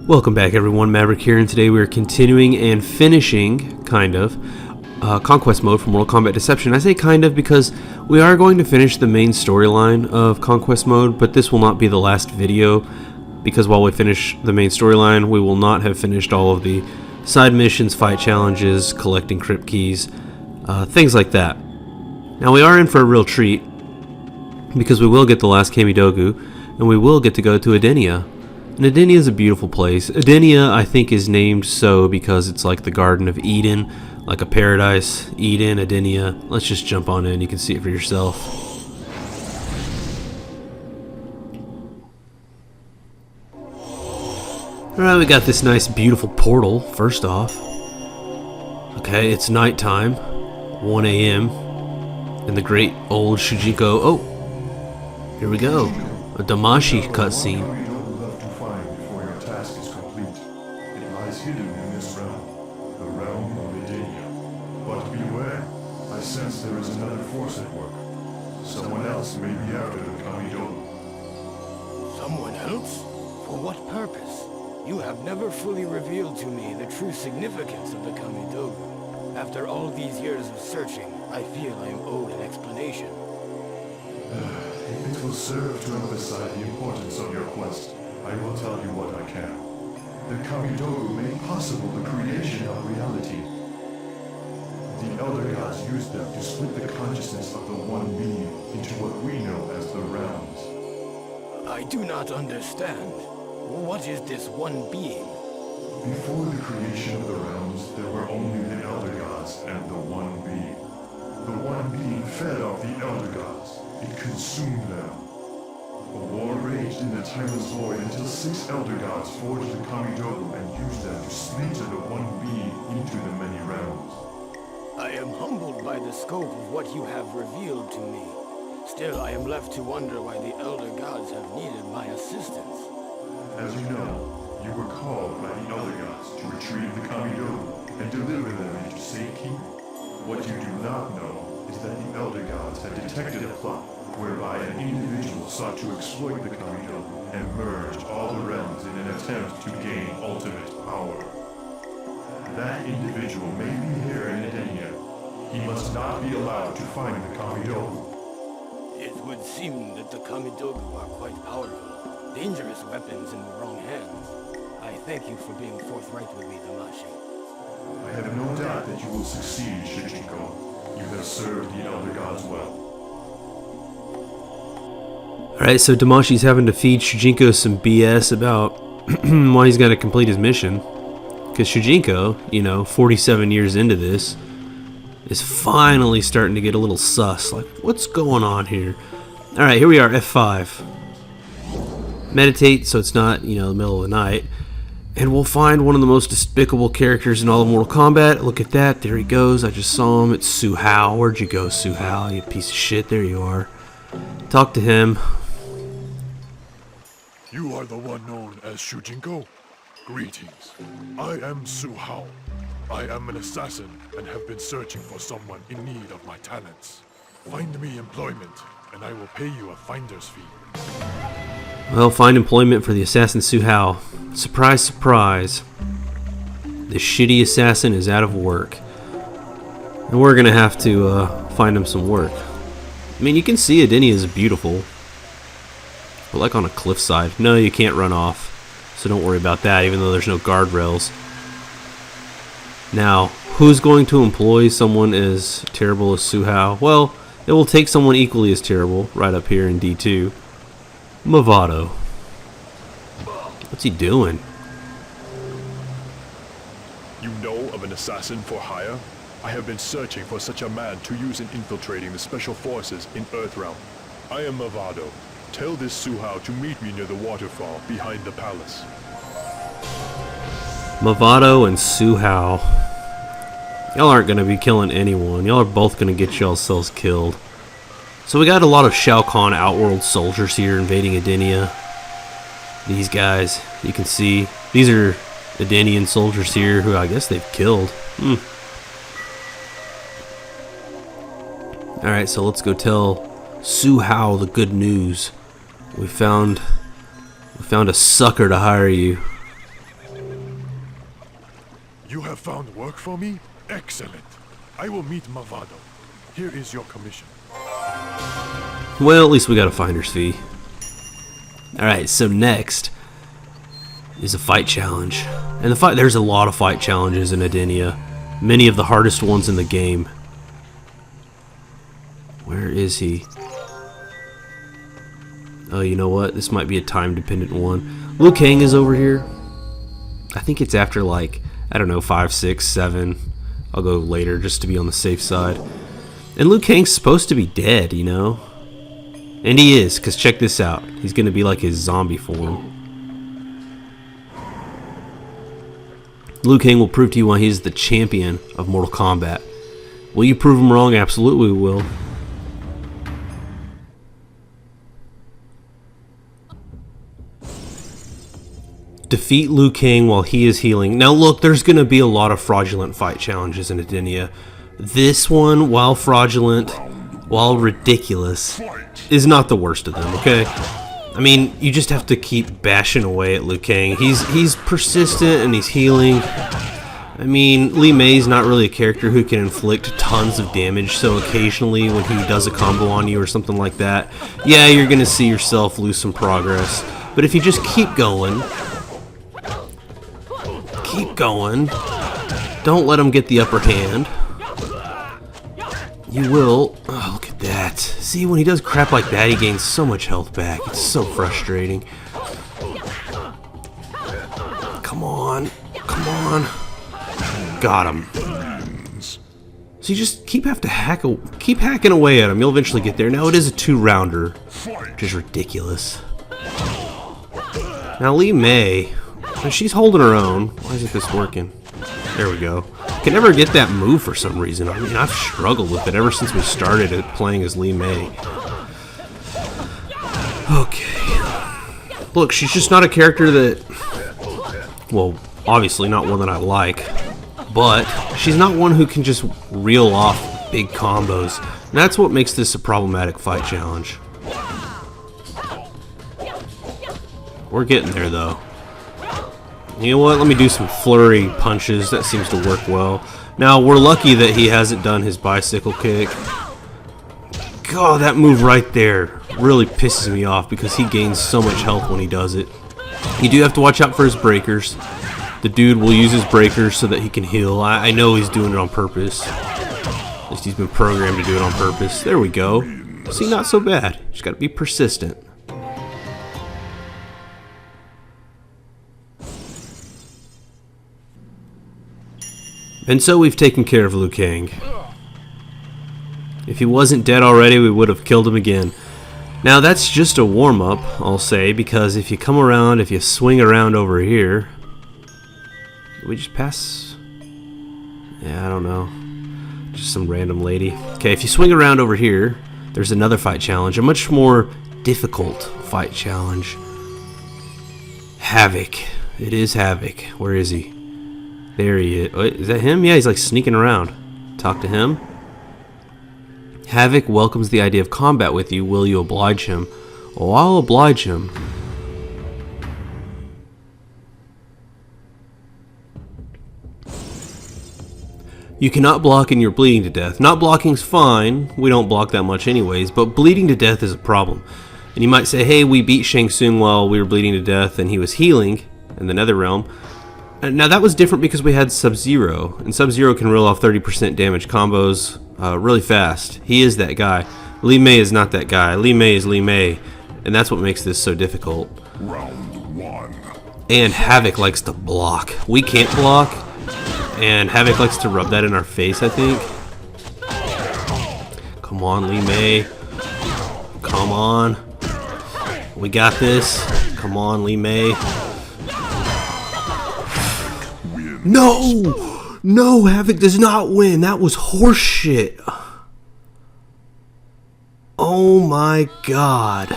Welcome back everyone, Maverick here, and today we are continuing and finishing, Conquest mode for Mortal Kombat Deception. I say kind of because we are going to finish the main storyline of Conquest mode, but this will not be the last video, because while we finish the main storyline, we will not have finished all of the side missions, fight challenges, collecting crypt keys, things like that. Now we are in for a real treat, because we will get the last Kamidogu, and we will get to go to Edenia. And Edenia is a beautiful place. Edenia, I think, is named so because it's like the Garden of Eden, like a paradise. Eden, Edenia. Let's just jump on in. You can see it for yourself. Alright, we got this nice, beautiful portal, first off. Okay, it's nighttime. 1 a.m. in the great old Shujinko. Oh! Here we go. A Damashi cutscene. Hidden in this realm, the realm of Edenia. But beware, I sense there is another force at work. Someone else may be after the Kamidogu. Someone else? For what purpose? You have never fully revealed to me the true significance of the Kamidogu. After all these years of searching, I feel I am owed an explanation. If it will serve to emphasize the importance of your quest, I will tell you what I can. The Kamidogu made possible the creation of reality. The Elder Gods used them to split the consciousness of the One Being into what we know as the realms. I do not understand. What is this One Being? Before the creation of the realms, there were only the Elder Gods and the One Being. The One Being fed off the Elder Gods. It consumed them. A war raged in the timeless void until 6 Elder Gods forged the Kamidogu and used them to splinter the One Being into the many realms. I am humbled by the scope of what you have revealed to me. Still, I am left to wonder why the Elder Gods have needed my assistance. As you know, you were called by the Elder Gods to retrieve the Kamidogu and deliver them into safekeeping. What you do not know is that the Elder Gods had detected a plot whereby an individual sought to exploit the Kamidogu and merged all the realms in an attempt to gain ultimate power. That individual may be here in Edenia. He must not be allowed to find the Kamidogu. It would seem that the Kamidogu are quite powerful, dangerous weapons in the wrong hands. I thank you for being forthright with me, Damashi. I have no doubt that you will succeed, Shujinko. You have served the Elder Gods well. Alright, so Damashi's having to feed Shujinko some BS about why he's got to complete his mission. Because Shujinko, 47 years into this, is finally starting to get a little sus. Like, what's going on here? Alright, here we are, F5. Meditate so it's not, the middle of the night. And we'll find one of the most despicable characters in all of Mortal Kombat. Look at that, there he goes. I just saw him. It's Su Hao. Where'd you go, Su Hao? You piece of shit. There you are. Talk to him. You are the one known as Shujinko? Greetings. I am Su Hao. I am an assassin and have been searching for someone in need of my talents. Find me employment, and I will pay you a finder's fee. Well, find employment for the assassin Su Hao. Surprise, surprise. The shitty assassin is out of work. And we're gonna have to find him some work. I mean, you can see Edenia is beautiful. But like on a cliffside. No, you can't run off. So don't worry about that, even though there's no guardrails. Now, who's going to employ someone as terrible as Su Hao? Well, it will take someone equally as terrible, right up here in D2. Movado. What's he doing? You know of an assassin for hire? I have been searching for such a man to use in infiltrating the special forces in Earthrealm. I am Movado. Tell this Su Hao to meet me near the waterfall behind the palace. Movado and Su Hao. Y'all aren't going to be killing anyone. Y'all are both going to get yourselves killed. So we got a lot of Shao Kahn Outworld soldiers here invading Edenia. These guys, you can see. These are Edenian soldiers here who I guess they've killed. Alright, so let's go tell Su Hao the good news. We found a sucker to hire you. You have found work for me? Excellent. I will meet Mavado. Here is your commission. Well, at least we got a finder's fee. Alright, so next is a fight challenge. And there's a lot of fight challenges in Edenia. Many of the hardest ones in the game. Where is he? Oh, you know what? This might be a time-dependent one. Liu Kang is over here. I think it's after, like, I don't know, 5, 6, 7. I'll go later just to be on the safe side. And Liu Kang's supposed to be dead, you know? And he is, because check this out. He's going to be like his zombie form. Liu Kang will prove to you why he's the champion of Mortal Kombat. Will you prove him wrong? Absolutely we will. Defeat Liu Kang while he is healing. Now look, there's going to be a lot of fraudulent fight challenges in Edenia. This one, while fraudulent, while ridiculous, is not the worst of them, okay? I mean, you just have to keep bashing away at Liu Kang. He's persistent and he's healing. I mean, Li Mei's not really a character who can inflict tons of damage, so occasionally when he does a combo on you or something like that, yeah, you're going to see yourself lose some progress. But if you just keep going, don't let him get the upper hand, you will. Oh, look at that. See, when he does crap like that, he gains so much health back. It's so frustrating. Come on. Got him. So you just keep hacking away at him. You'll eventually get there. Now it is a 2-rounder, which is ridiculous. Now Li Mei, she's holding her own. Why isn't this working? There we go. Can never get that move for some reason. I mean, I've struggled with it ever since we started playing as Li Mei. Okay. Look, she's just not a character that... Well, obviously not one that I like. But she's not one who can just reel off big combos. And that's what makes this a problematic fight challenge. We're getting there, though. You know what? Let me do some flurry punches. That seems to work well. Now, we're lucky that he hasn't done his bicycle kick. God, that move right there really pisses me off because he gains so much health when he does it. You do have to watch out for his breakers. The dude will use his breakers so that he can heal. I know he's doing it on purpose. At least he's been programmed to do it on purpose. There we go. See, not so bad. Just gotta be persistent. And so we've taken care of Liu Kang. If he wasn't dead already, we would have killed him again. Now that's just a warm-up, I'll say, because if you come around, if you swing around over here... Did we just pass? Yeah, I don't know. Just some random lady. Okay, if you swing around over here, there's another fight challenge, a much more difficult fight challenge. Havoc. It is Havoc. Where is he? There he is. Wait, is that him? Yeah, he's like sneaking around. Talk to him. Havoc welcomes the idea of combat with you. Will you oblige him? Oh, I'll oblige him. You cannot block and you're bleeding to death. Not blocking's fine. We don't block that much anyways, but bleeding to death is a problem. And you might say, hey, we beat Shang Tsung while we were bleeding to death and he was healing in the Nether Realm. Now that was different because we had Sub-Zero, and Sub-Zero can reel off 30% damage combos really fast. He is that guy. Li Mei is not that guy. Li Mei is Li Mei, and that's what makes this so difficult. Round 1. And Havoc likes to block. We can't block, and Havoc likes to rub that in our face, I think. Come on, Li Mei. Come on. We got this. Come on, Li Mei. No! No, Havoc does not win. That was horseshit. Oh my god.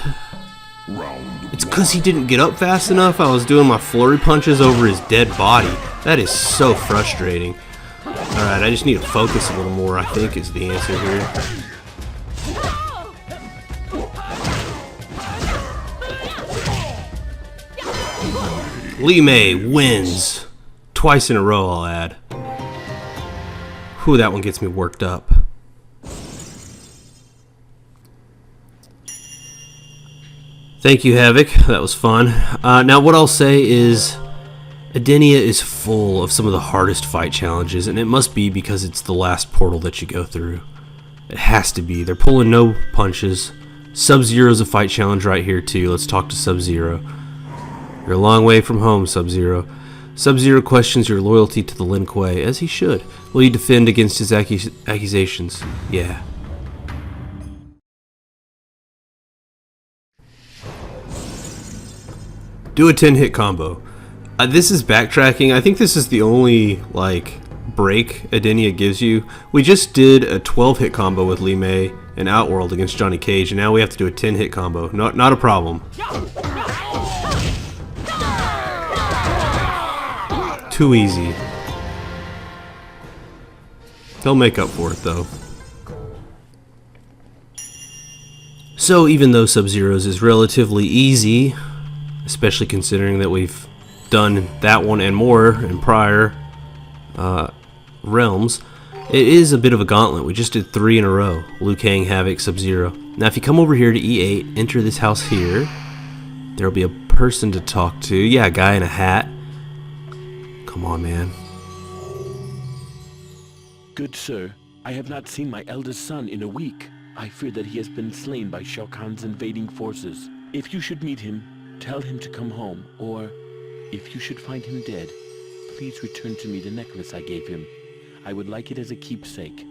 It's because he didn't get up fast enough. I was doing my flurry punches over his dead body. That is so frustrating. Alright, I just need to focus a little more, I think, is the answer here. Li Mei wins. Twice in a row, I'll add. Whew, that one gets me worked up. Thank you, Havoc. That was fun. Now, what I'll say is Edenia is full of some of the hardest fight challenges, and it must be because it's the last portal that you go through. It has to be. They're pulling no punches. Sub-Zero's a fight challenge right here, too. Let's talk to Sub-Zero. You're a long way from home, Sub-Zero. Sub-Zero questions your loyalty to the Lin Kuei, as he should. Will you defend against his accusations? Yeah. Do a 10-hit combo. This is backtracking. I think this is the only, like, break Edenia gives you. We just did a 12-hit combo with Li Mei and Outworld against Johnny Cage, and now we have to do a 10-hit combo. Not a problem. Too easy. He'll make up for it, though. So, even though Sub-Zero's is relatively easy, especially considering that we've done that one and more in prior realms, it is a bit of a gauntlet. We just did 3 in a row. Liu Kang, Havoc, Sub-Zero. Now if you come over here to E8, enter this house here, there'll be a person to talk to. Yeah, a guy in a hat. Come on, man. Good sir, I have not seen my eldest son in a week. I fear that he has been slain by Shao Kahn's invading forces. If you should meet him, tell him to come home, or if you should find him dead, please return to me the necklace I gave him. I would like it as a keepsake.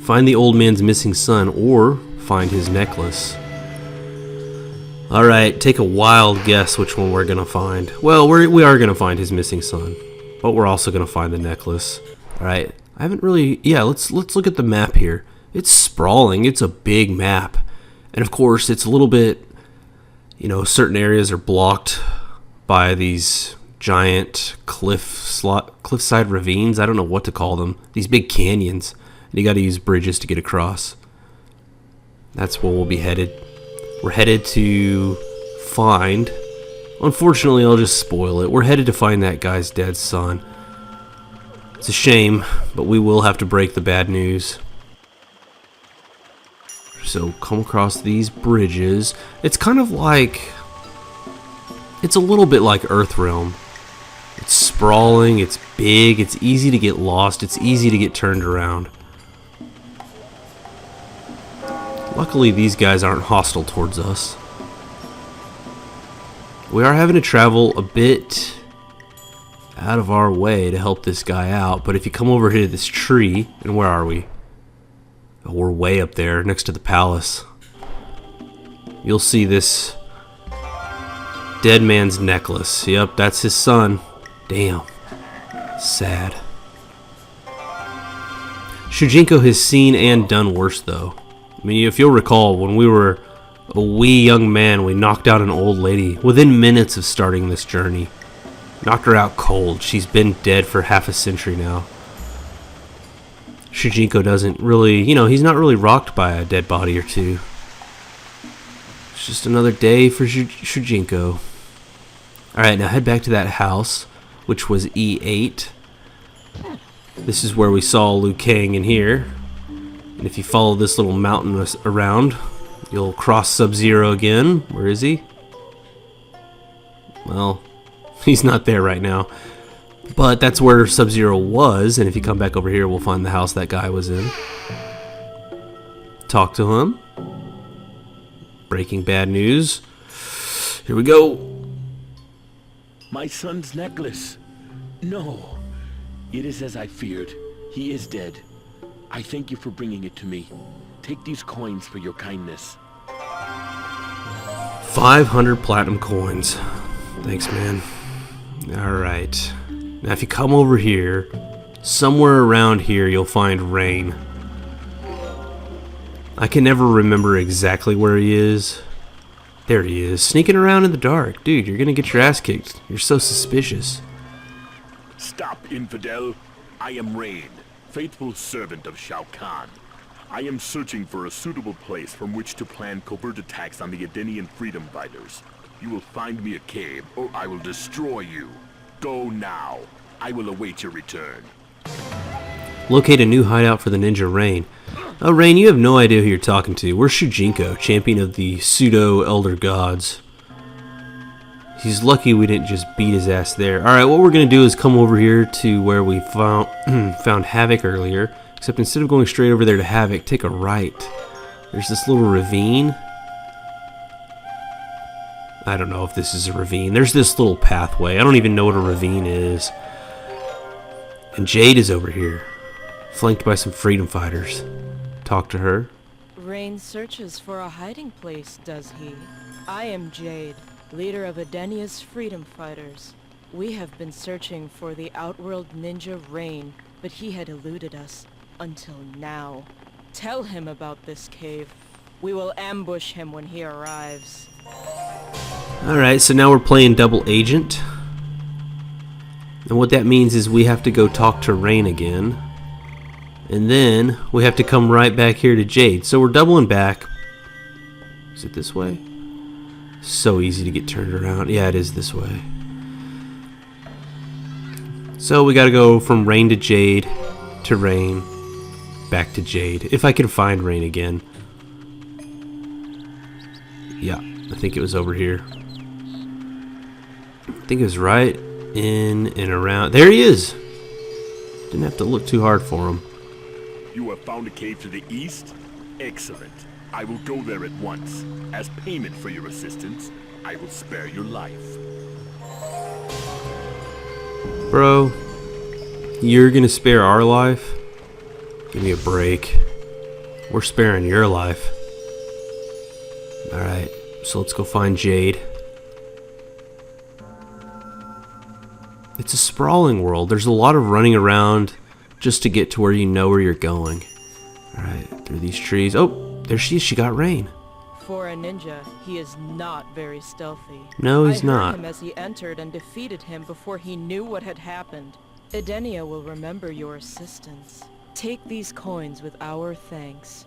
Find the old man's missing son, or find his necklace. Alright, take a wild guess which one we're gonna find. Well, we are gonna find his missing son, but we're also gonna find the necklace. Alright, I haven't really... Yeah, let's look at the map here. It's sprawling, it's a big map. And of course, it's a little bit... You know, certain areas are blocked by these giant cliffside ravines. I don't know what to call them. These big canyons. And you got to use bridges to get across. That's where we'll be headed. We're headed to find... Unfortunately, I'll just spoil it. We're headed to find that guy's dead son. It's a shame, but we will have to break the bad news. So come across these bridges. It's kind of like... It's a little bit like Earthrealm. It's sprawling, it's big, it's easy to get lost, it's easy to get turned around. Luckily these guys aren't hostile towards us. We are having to travel a bit out of our way to help this guy out, but if you come over here to this tree, and where are we? Oh, we're way up there, next to the palace. You'll see this dead man's necklace. Yep, that's his son. Damn. Sad. Shujinko has seen and done worse, though. I mean, if you'll recall, when we were a wee young man, we knocked out an old lady within minutes of starting this journey. Knocked her out cold. She's been dead for half a century now. Shujinko doesn't really, you know, he's not really rocked by a dead body or two. It's just another day for Shujinko. Alright, now head back to that house, which was E8. This is where we saw Liu Kang in here. And if you follow this little mountain around, you'll cross Sub-Zero again. Where is he? Well, he's not there right now. But that's where Sub-Zero was, and if you come back over here, we'll find the house that guy was in. Talk to him. Breaking bad news. Here we go. My son's necklace. No. It is as I feared. He is dead. I thank you for bringing it to me. Take these coins for your kindness. 500 platinum coins. Thanks, man. Alright. Now if you come over here, somewhere around here you'll find Rain. I can never remember exactly where he is. There he is, sneaking around in the dark. Dude, you're gonna get your ass kicked. You're so suspicious. Stop, infidel. I am Rain, faithful servant of Shao Kahn. I am searching for a suitable place from which to plan covert attacks on the Edenian freedom fighters. You will find me a cave, or I will destroy you. Go now. I will await your return. Locate a new hideout for the ninja Rain. Oh, Rain, you have no idea who you're talking to. We're Shujinko, champion of the pseudo-elder gods. He's lucky we didn't just beat his ass there. Alright, what we're going to do is come over here to where we found Havoc earlier. Except instead of going straight over there to Havoc, take a right. There's this little ravine. I don't know if this is a ravine. There's this little pathway. I don't even know what a ravine is. And Jade is over here, flanked by some freedom fighters. Talk to her. Rain searches for a hiding place, does he? I am Jade, leader of Edenia's freedom fighters. We have been searching for the outworld ninja Rain, but he had eluded us until now. Tell him about this cave. We will ambush him when he arrives. Alright, so now we're playing double agent. And what that means is we have to go talk to Rain again. And then we have to come right back here to Jade. So we're doubling back. Is it this way? So easy to get turned around. Yeah, it is this way. So we gotta go from Rain to Jade to Rain, back to Jade. If I can find Rain again. Yeah, I think it was over here. I think it was right in and around. There he is! Didn't have to look too hard for him. You have found a cave to the east? Excellent. I will go there at once. As payment for your assistance, I will spare your life. Bro, you're gonna spare our life? Give me a break. We're sparing your life. Alright, so let's go find Jade. It's a sprawling world. There's a lot of running around just to get to where you know where you're going. Alright, through these trees. Oh, there she is. She got Rain. For a ninja, he is not very stealthy. No, he's I heard not. him as he entered and defeated him before he knew what had happened. Edenia will remember your assistance. Take these coins with our thanks.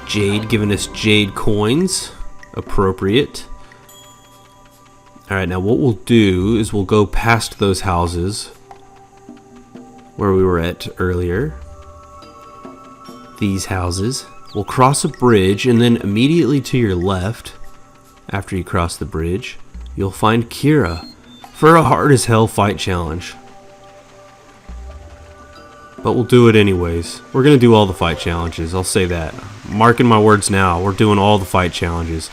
Jade giving us Jade coins. Appropriate. Alright, now what we'll do is we'll go past those houses where we were at earlier. These houses. We'll cross a bridge, and then immediately to your left, after you cross the bridge, you'll find Kira for a hard as hell fight challenge. But we'll do it anyways. We're gonna do all the fight challenges, I'll say that. Marking my words now, we're doing all the fight challenges.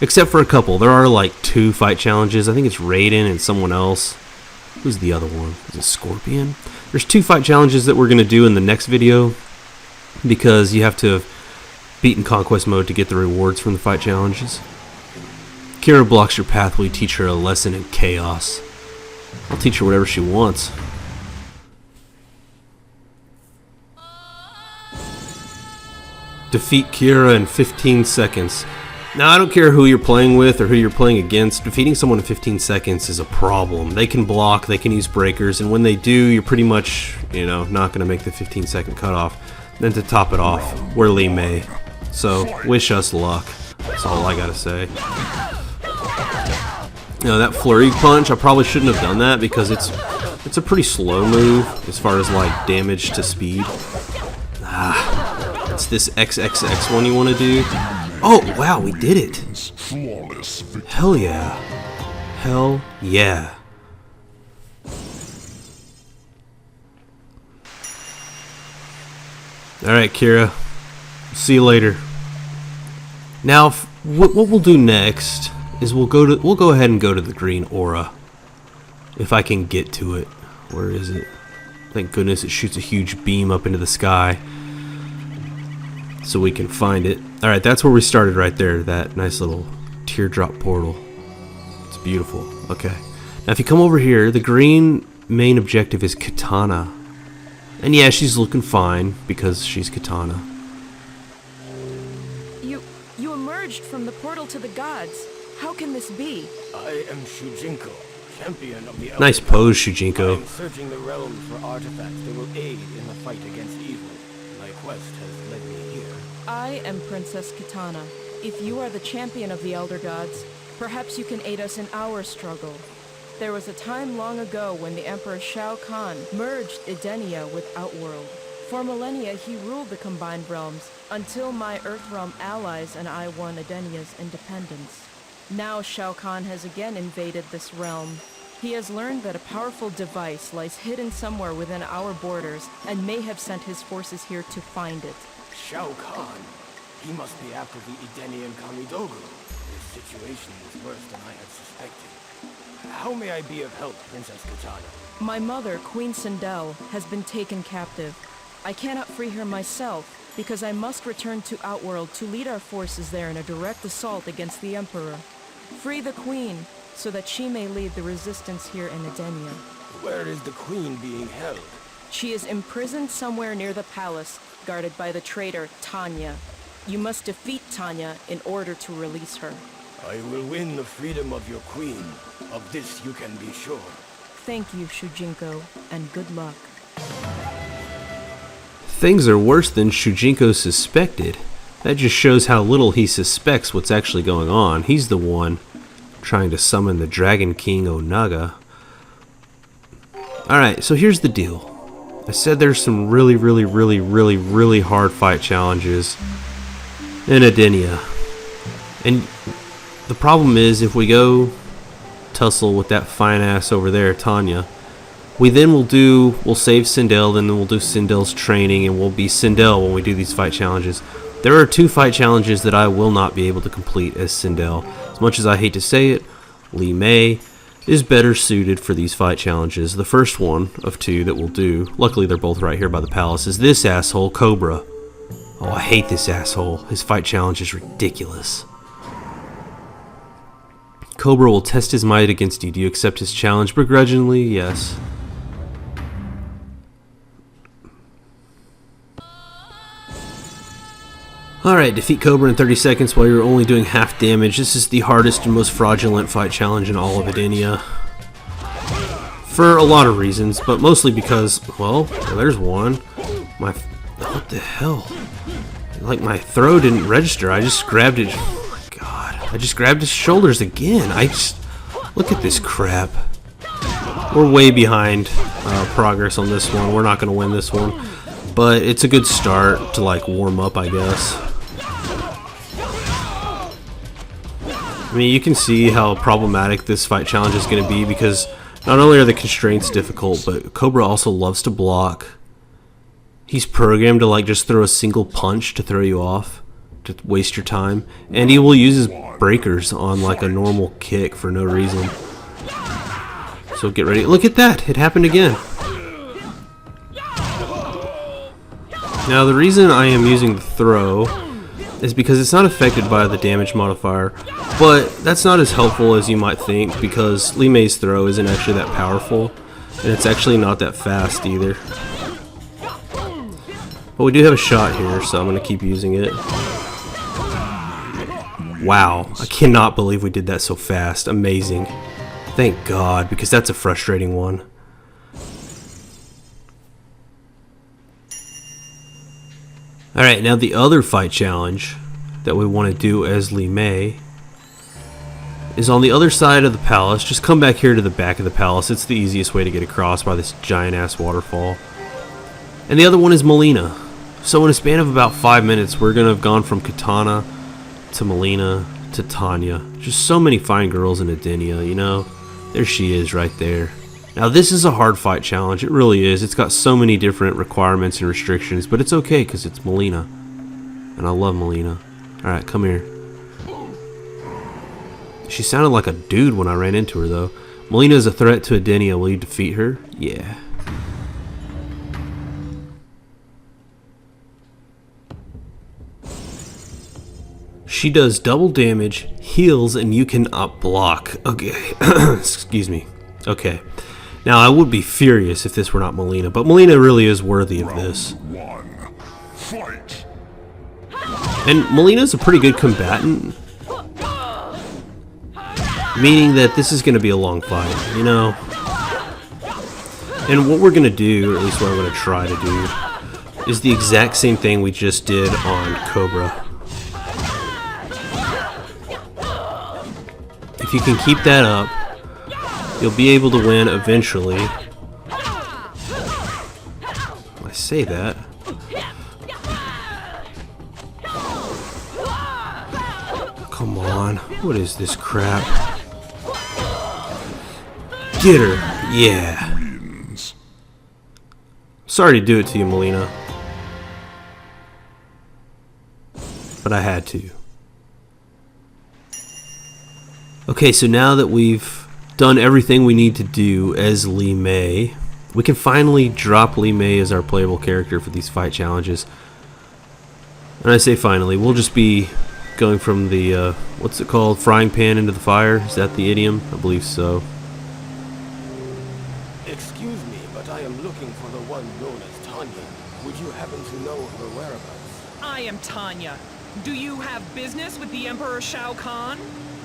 Except for a couple. There are like 2 fight challenges. I think it's Raiden and someone else. Who's the other one? Is it Scorpion? There's 2 fight challenges that we're gonna do in the next video, because you have to have beaten Conquest mode to get the rewards from the fight challenges. Kira blocks your path while you teach her a lesson in chaos. I'll teach her whatever she wants. Defeat Kira in 15 seconds. Now, I don't care who you're playing with or who you're playing against. Defeating someone in 15 seconds is a problem. They can block, they can use breakers, and when they do, you're pretty much, not going to make the 15-second cutoff. Then to top it off, we're Lee May. So, wish us luck. That's all I gotta say. That flurry punch, I probably shouldn't have done that because it's a pretty slow move as far as like damage to speed. It's this XXX one you want to do. Oh, wow, we did it. Hell yeah. Hell yeah. Alright, Kira. See you later. Now, what we'll do next is we'll go ahead and go to the green aura. If I can get to it. Where is it? Thank goodness it shoots a huge beam up into the sky. So we can find it. Alright, that's where we started right there. That nice little teardrop portal. It's beautiful. Okay. Now if you come over here, the green main objective is Katana. And yeah, she's looking fine because she's Katana. You emerged from the portal to the gods. How can this be? I am Shujinko, champion of the Elder Nice pose, I Shujinko. am searching the realms for artifacts that will aid in the fight against evil. My quest has led me here. I am Princess Katana. If you are the champion of the Elder Gods, perhaps you can aid us in our struggle. There was a time long ago when the Emperor Shao Kahn merged Edenia with Outworld. For millennia, he ruled the combined realms, until my Earthrealm allies and I won Edenia's independence. Now Shao Kahn has again invaded this realm. He has learned that a powerful device lies hidden somewhere within our borders, and may have sent his forces here to find it. Shao Kahn? He must be after the Edenian Kamidogu. This situation is worse than I had suspected. How may I be of help, Princess Katana? My mother, Queen Sindel, has been taken captive. I cannot free her myself, because I must return to Outworld to lead our forces there in a direct assault against the Emperor. Free the Queen, so that she may lead the resistance here in Edenia. Where is the Queen being held? She is imprisoned somewhere near the palace, guarded by the traitor Tanya. You must defeat Tanya in order to release her. I will win the freedom of your queen. Of this you can be sure. Thank you, Shujinko, and good luck. Things are worse than Shujinko suspected. That just shows how little he suspects what's actually going on. He's the one trying to summon the Dragon King Onaga. Alright, so here's the deal. I said there's some really hard fight challenges in Edenia. And the problem is, if we go tussle with that fine ass over there, Tanya, we'll save Sindel, then we'll do Sindel's training, and we'll be Sindel when we do these fight challenges. There are 2 fight challenges that I will not be able to complete as Sindel. As much as I hate to say it, Li Mei is better suited for these fight challenges. The first one of 2 that we'll do, luckily they're both right here by the palace, is this asshole, Cobra. Oh, I hate this asshole. His fight challenge is ridiculous. Cobra will test his might against you. Do you accept his challenge begrudgingly? Yes. Alright, defeat Cobra in 30 seconds while you're only doing half damage. This is the hardest and most fraudulent fight challenge in all of Edenia. For a lot of reasons, but mostly because, well, there's one. What the hell? Like, my throw didn't register. I just grabbed it. Oh my god. I just grabbed his shoulders again. Look at this crap. We're way behind progress on this one. We're not going to win this one. But it's a good start to, like, warm up, I guess. I mean, you can see how problematic this fight challenge is going to be, because not only are the constraints difficult, but Cobra also loves to block. He's programmed to, like, just throw a single punch to throw you off, to waste your time. And he will use his breakers on, like, a normal kick for no reason. So get ready. Look at that! It happened again. Now, the reason I am using the throw is because it's not affected by the damage modifier, but that's not as helpful as you might think, because Li Mei's throw isn't actually that powerful, and it's actually not that fast either. But we do have a shot here, so I'm going to keep using it. Wow, I cannot believe we did that so fast. Amazing. Thank God, because that's a frustrating one. Alright, now the other fight challenge that we want to do as Li Mei is on the other side of the palace. Just come back here to the back of the palace. It's the easiest way to get across by this giant ass waterfall. And the other one is Melina. So in a span of about 5 minutes, we're going to have gone from Katana to Melina to Tanya. Just so many fine girls in Edenia, you know. There she is right there. Now this is a hard fight challenge, it really is. It's got so many different requirements and restrictions, but it's okay because it's Melina. And I love Melina. Alright, come here. She sounded like a dude when I ran into her though. Melina is a threat to Edenia. Will you defeat her? Yeah. She does double damage, heals, and you cannot block. Okay. Excuse me. Okay. Now, I would be furious if this were not Melina, but Melina really is worthy of this. One, fight! And Melina's a pretty good combatant, meaning that this is going to be a long fight, you know? And what we're going to do, or at least what I'm going to try to do, is the exact same thing we just did on Cobra. If you can keep that up, you'll be able to win eventually. I say that. Come on, what is this crap? Get her, yeah. Sorry to do it to you, Melina, but I had to. Okay, so now that we've done everything we need to do as Li Mei, we can finally drop Li Mei as our playable character for these fight challenges. And I say finally, we'll just be going from the, what's it called, frying pan into the fire? Is that the idiom? I believe so. Excuse me, but I am looking for the one known as Tanya. Would you happen to know her whereabouts? I am Tanya. Do you have business with the Emperor Shao Kahn?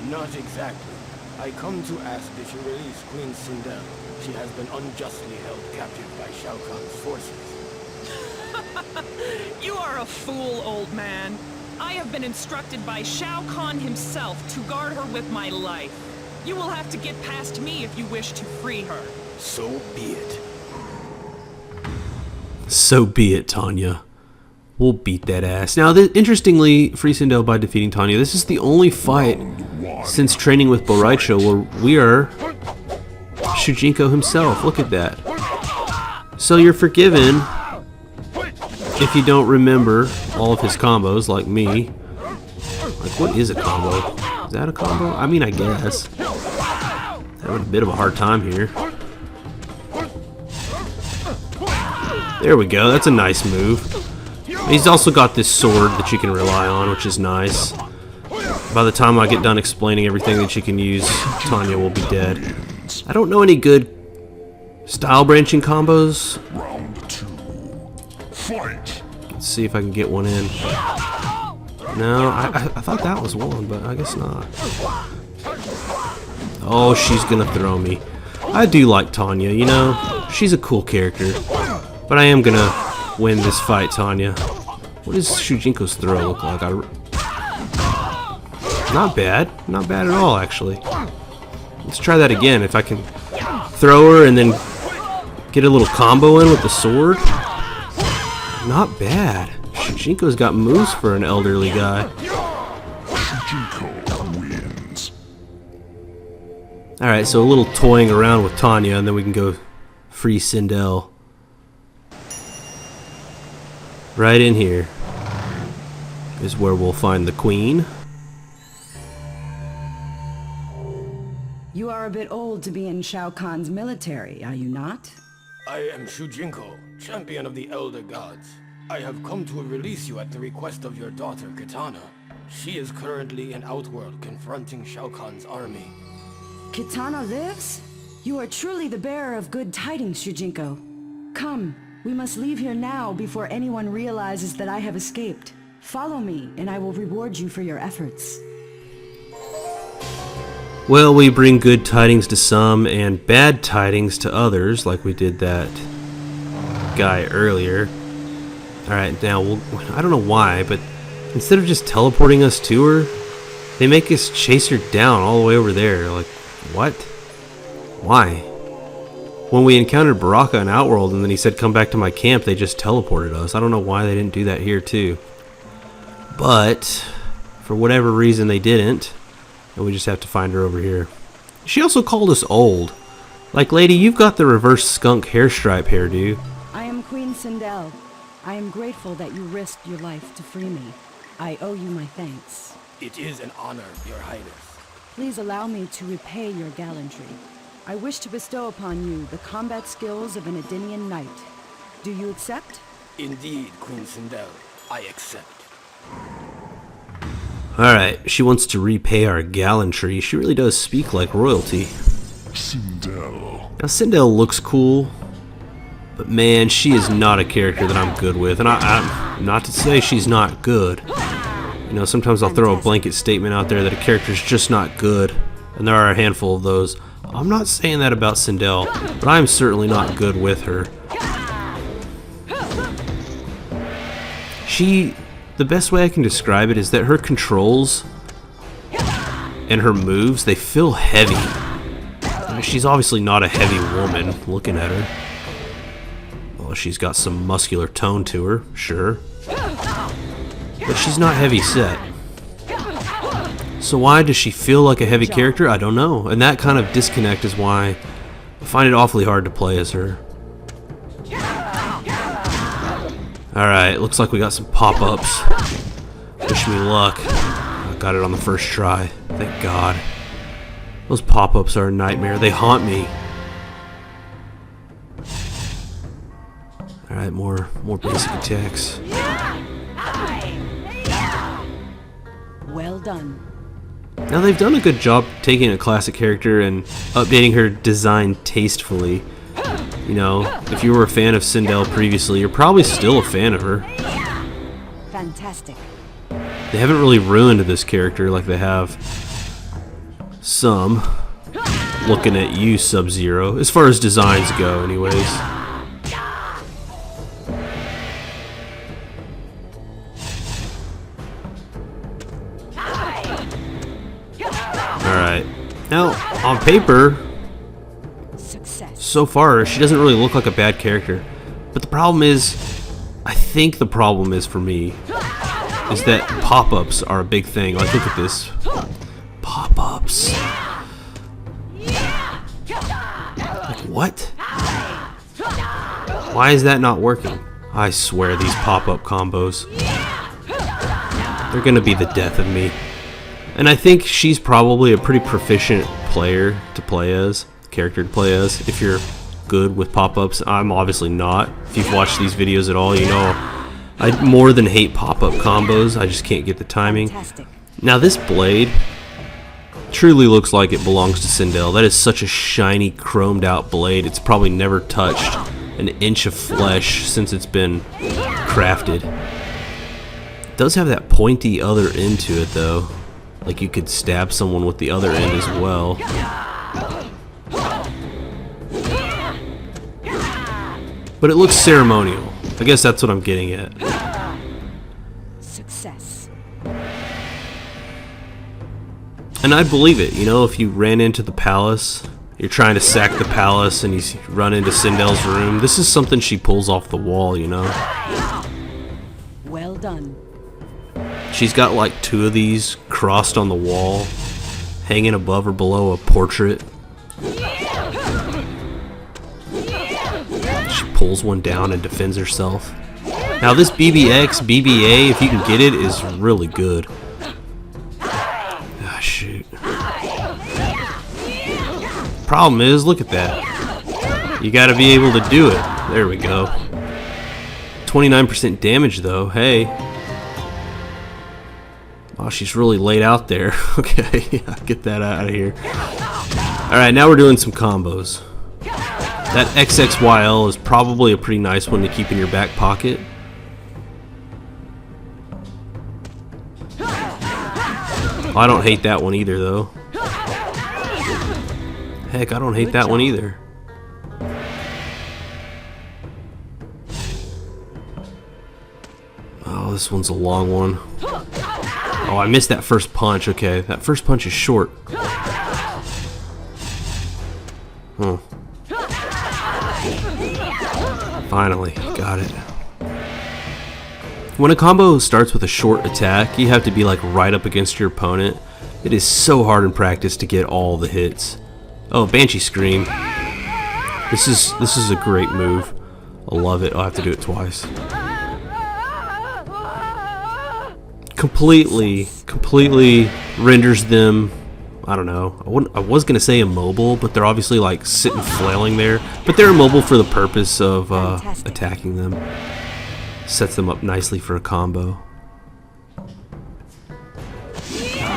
Not exactly. I come to ask that you release Queen Sindel. She has been unjustly held captive by Shao Kahn's forces. You are a fool, old man. I have been instructed by Shao Kahn himself to guard her with my life. You will have to get past me if you wish to free her. So be it. So be it, Tanya. We'll beat that ass. Now, interestingly, free Sindel by defeating Tanya. This is the only fight since training with Boraicho where we are Shujinko himself. Look at that. So you're forgiven if you don't remember all of his combos, like me. Like, what is a combo? Is that a combo? I mean, I guess. Having a bit of a hard time here. There we go. That's a nice move. He's also got this sword that you can rely on, which is nice. By the time I get done explaining everything that you can use, Tanya will be dead. I don't know any good style branching combos. Let's see if I can get one in. No, I thought that was one, but I guess not. Oh, she's gonna throw me. I do like Tanya, you know? She's a cool character. But I am gonna win this fight, Tanya. What does Shujinko's throw look like? Not bad. Not bad at all, actually. Let's try that again. If I can throw her and then get a little combo in with the sword. Not bad. Shujinko's got moves for an elderly guy. Alright, so a little toying around with Tanya, and then we can go free Sindel. Right in here is where we'll find the queen. You are a bit old to be in Shao Kahn's military, are you not? I am Shujinko, champion of the Elder Gods. I have come to release you at the request of your daughter, Kitana. She is currently in Outworld confronting Shao Kahn's army. Kitana lives? You are truly the bearer of good tidings, Shujinko. Come, we must leave here now before anyone realizes that I have escaped. Follow me, and I will reward you for your efforts. Well, we bring good tidings to some and bad tidings to others, like we did that guy earlier. Alright, now, I don't know why, but instead of just teleporting us to her, they make us chase her down all the way over there. Like, what? Why? When we encountered Baraka in Outworld and then he said come back to my camp, they just teleported us. I don't know why they didn't do that here too. But, for whatever reason they didn't, and we just have to find her over here. She also called us old. Like, lady, you've got the reverse skunk hair stripe hairdo. I am Queen Sindel. I am grateful that you risked your life to free me. I owe you my thanks. It is an honor, Your Highness. Please allow me to repay your gallantry. I wish to bestow upon you the combat skills of an Edenian knight. Do you accept? Indeed, Queen Sindel, I accept. Alright, she wants to repay our gallantry. She really does speak like royalty. Sindel. Now, Sindel looks cool, but man, she is not a character that I'm good with. And I'm not to say she's not good. You know, sometimes I'll throw a blanket statement out there that a character's just not good, and there are a handful of those. I'm not saying that about Sindel, but I'm certainly not good with her. The best way I can describe it is that her controls and her moves, they feel heavy. She's obviously not a heavy woman, looking at her. Well, she's got some muscular tone to her, sure. But she's not heavy set. So why does she feel like a heavy character? I don't know. And that kind of disconnect is why I find it awfully hard to play as her. Alright, looks like we got some pop-ups. Wish me luck. I got it on the first try. Thank God. Those pop-ups are a nightmare. They haunt me. Alright, more basic attacks. Well done. Now they've done a good job taking a classic character and updating her design tastefully. You know, if you were a fan of Sindel previously, you're probably still a fan of her. Fantastic. They haven't really ruined this character like they have some. Looking at you, Sub-Zero, as far as designs go anyways. Alright. Now, on paper, so far, she doesn't really look like a bad character. But the problem is, I think the problem is for me, is that pop-ups are a big thing. Like, look at this. Pop-ups. Like, what? Why is that not working? I swear these pop-up combos. They're gonna be the death of me. And I think she's probably a pretty proficient player to play as. Character to play as if you're good with pop-ups. I'm obviously not. If you've watched these videos at all, you know I more than hate pop-up combos. I just can't get the timing. Now this blade truly looks like it belongs to Sindel. That is such a shiny, chromed out blade. It's probably never touched an inch of flesh since it's been crafted. It does have that pointy other end to it though. Like you could stab someone with the other end as well. But it looks ceremonial. I guess that's what I'm getting at. Success. And I'd believe it, you know, if you ran into the palace, you're trying to sack the palace and you run into Sindel's room. This is something she pulls off the wall, you know. Well done. She's got like 2 of these crossed on the wall, hanging above or below a portrait. Pulls one down and defends herself. Now this BBX, BBA, if you can get it, is really good. Ah, shoot. Problem is, look at that. You gotta be able to do it. There we go. 29% damage though, hey. Oh, she's really laid out there. Okay, get that out of here. Alright, now we're doing some combos. That XXYL is probably a pretty nice one to keep in your back pocket. I don't hate that one either, though. Heck, I don't hate that one either. Oh, this one's a long one. Oh, I missed that first punch. Okay, that first punch is short. Huh. Finally, got it. When a combo starts with a short attack, you have to be like right up against your opponent. It is so hard in practice to get all the hits. Oh, Banshee Scream. This is a great move. I love it. I'll have to do it twice. Completely renders them, I don't know, I was gonna say immobile, but they're obviously like sitting flailing there, but they're immobile for the purpose of attacking them. Sets them up nicely for a combo.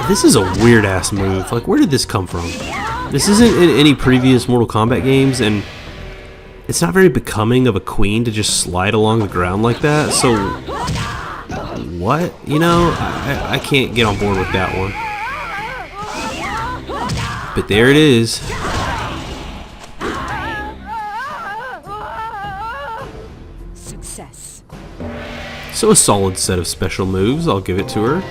This is a weird ass move. Like, where did this come from? This isn't in any previous Mortal Kombat games, and it's not very becoming of a queen to just slide along the ground like that, so what? You know, I can't get on board with that one. But there it is. Success. So a solid set of special moves, I'll give it to her.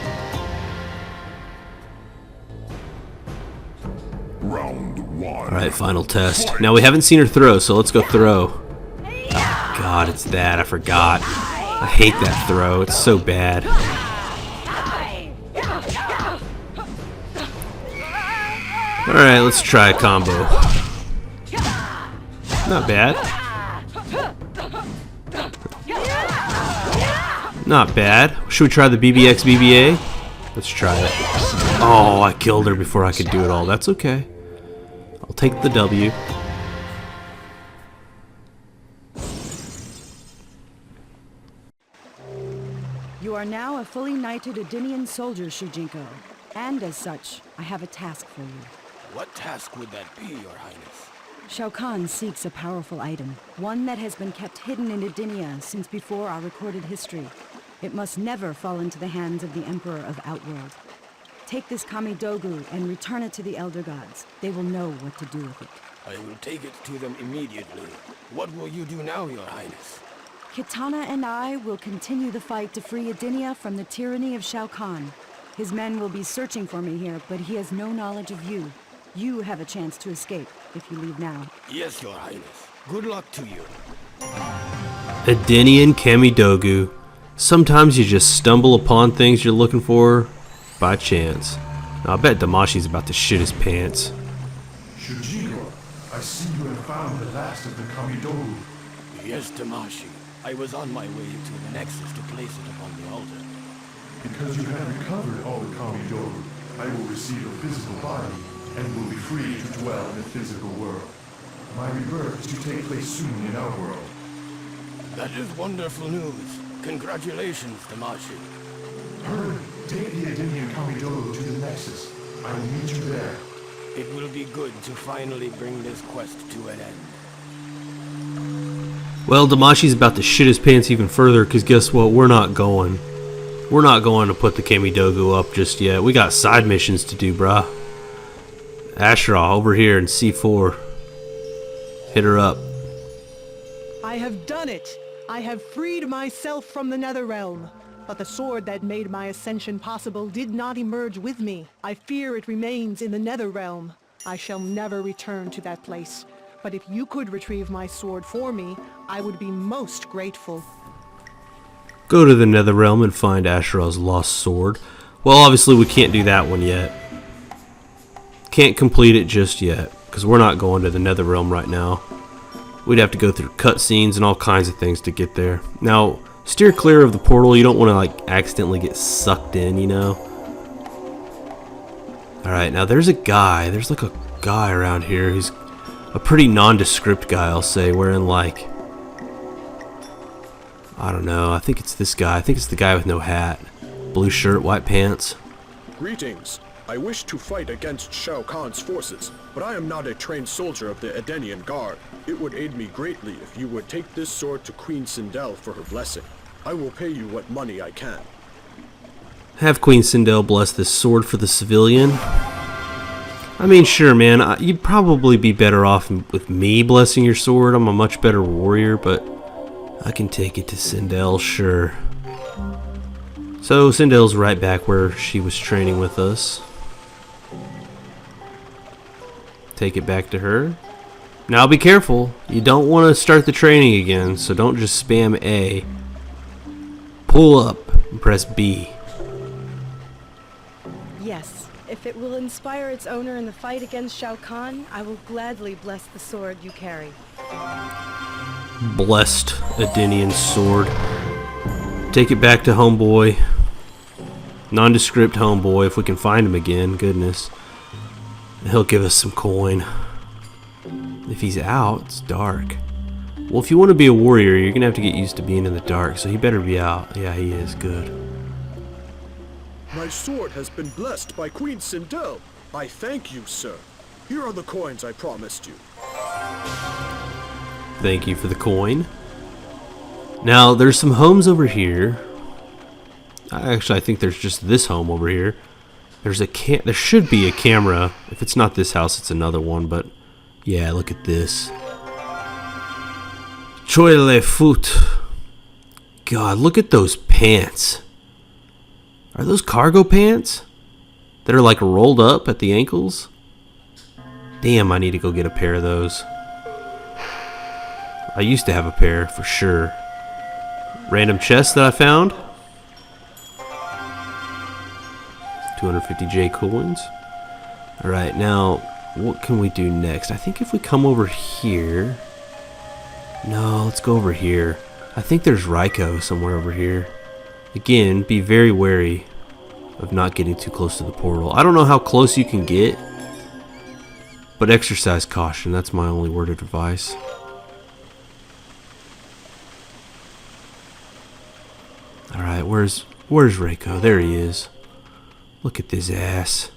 Round 1. Alright, Final test. Now we haven't seen her throw, so let's go throw. Oh, God, it's that. I forgot. I hate that throw. It's so bad. Alright, let's try a combo. Not bad. Not bad. Should we try the BBX BBA? Let's try it. Oh, I killed her before I could do it all. That's okay. I'll take the W. You are now a fully knighted Edenian soldier, Shujinko. And as such, I have a task for you. What task would that be, Your Highness? Shao Kahn seeks a powerful item, one that has been kept hidden in Edenia since before our recorded history. It must never fall into the hands of the Emperor of Outworld. Take this Kamidogu and return it to the Elder Gods. They will know what to do with it. I will take it to them immediately. What will you do now, Your Highness? Kitana and I will continue the fight to free Edenia from the tyranny of Shao Kahn. His men will be searching for me here, but he has no knowledge of you. You have a chance to escape if you leave now. Yes, Your Highness. Good luck to you. Edenian Kamidogu. Sometimes you just stumble upon things you're looking for by chance. Now, I bet Damashi's about to shit his pants. Shujinko, I see you have found the last of the Kamidogu. Yes, Damashi. I was on my way to the Nexus to place it upon the altar. Because you have recovered all the Kamidogu, I will receive a physical body and will be free to dwell in the physical world. My rebirth is to take place soon in our world. That is wonderful news. Congratulations, Damashi. Hurry, take the Edenian Kamidogu to the Nexus. I will meet you there. It will be good to finally bring this quest to an end. Well, Damashi's about to shit his pants even further, because guess what? We're not going. We're not going to put the Kamidogu up just yet. We got side missions to do, bruh. Ashra, over here in C4. Hit her up. I have done it! I have freed myself from the Netherrealm. But the sword that made my ascension possible did not emerge with me. I fear it remains in the Netherrealm. I shall never return to that place. But if you could retrieve my sword for me, I would be most grateful. Go to the Netherrealm and find Ashra's lost sword. Well, obviously we can't do that one yet. Can't complete it just yet, because we're not going to the Netherrealm right now. We'd have to go through cutscenes and all kinds of things to get there. Now, steer clear of the portal. You don't want to like accidentally get sucked in, you know. Alright, now there's a guy. There's like a guy around here who's a pretty nondescript guy, I'll say, wearing like, I don't know, I think it's this guy. I think it's the guy with no hat. Blue shirt, white pants. Greetings. I wish to fight against Shao Kahn's forces, but I am not a trained soldier of the Edenian Guard. It would aid me greatly if you would take this sword to Queen Sindel for her blessing. I will pay you what money I can. Have Queen Sindel bless this sword for the civilian. I mean, sure, man, you'd probably be better off with me blessing your sword. I'm a much better warrior, but I can take it to Sindel, sure. So, Sindel's right back where she was training with us. Take it back to her. Now be careful. You don't want to start the training again, so don't just spam A. Pull up and press B. Yes, if it will inspire its owner in the fight against Shao Kahn, I will gladly bless the sword you carry. Blessed Edenian sword. Take it back to homeboy. Nondescript homeboy, if we can find him again, goodness. He'll give us some coin. If he's out, it's dark. Well, if you want to be a warrior, you're going to have to get used to being in the dark, so he better be out. Yeah, he is. Good. My sword has been blessed by Queen Sindel. I thank you, sir. Here are the coins I promised you. Thank you for the coin. Now, there's some homes over here. Actually, I think there's just this home over here. There should be a camera. If it's not this house, it's another one, but yeah, look at this. Choy le foot. God, look at those pants. Are those cargo pants? That are like rolled up at the ankles? Damn, I need to go get a pair of those. I used to have a pair, for sure. Random chest that I found. 250J coins. Alright, now, what can we do next? I think if we come over here... No, let's go over here. I think there's Raiko somewhere over here. Again, be very wary of not getting too close to the portal. I don't know how close you can get, but exercise caution. That's my only word of advice. Alright, where's Raiko? There he is. Look at this ass.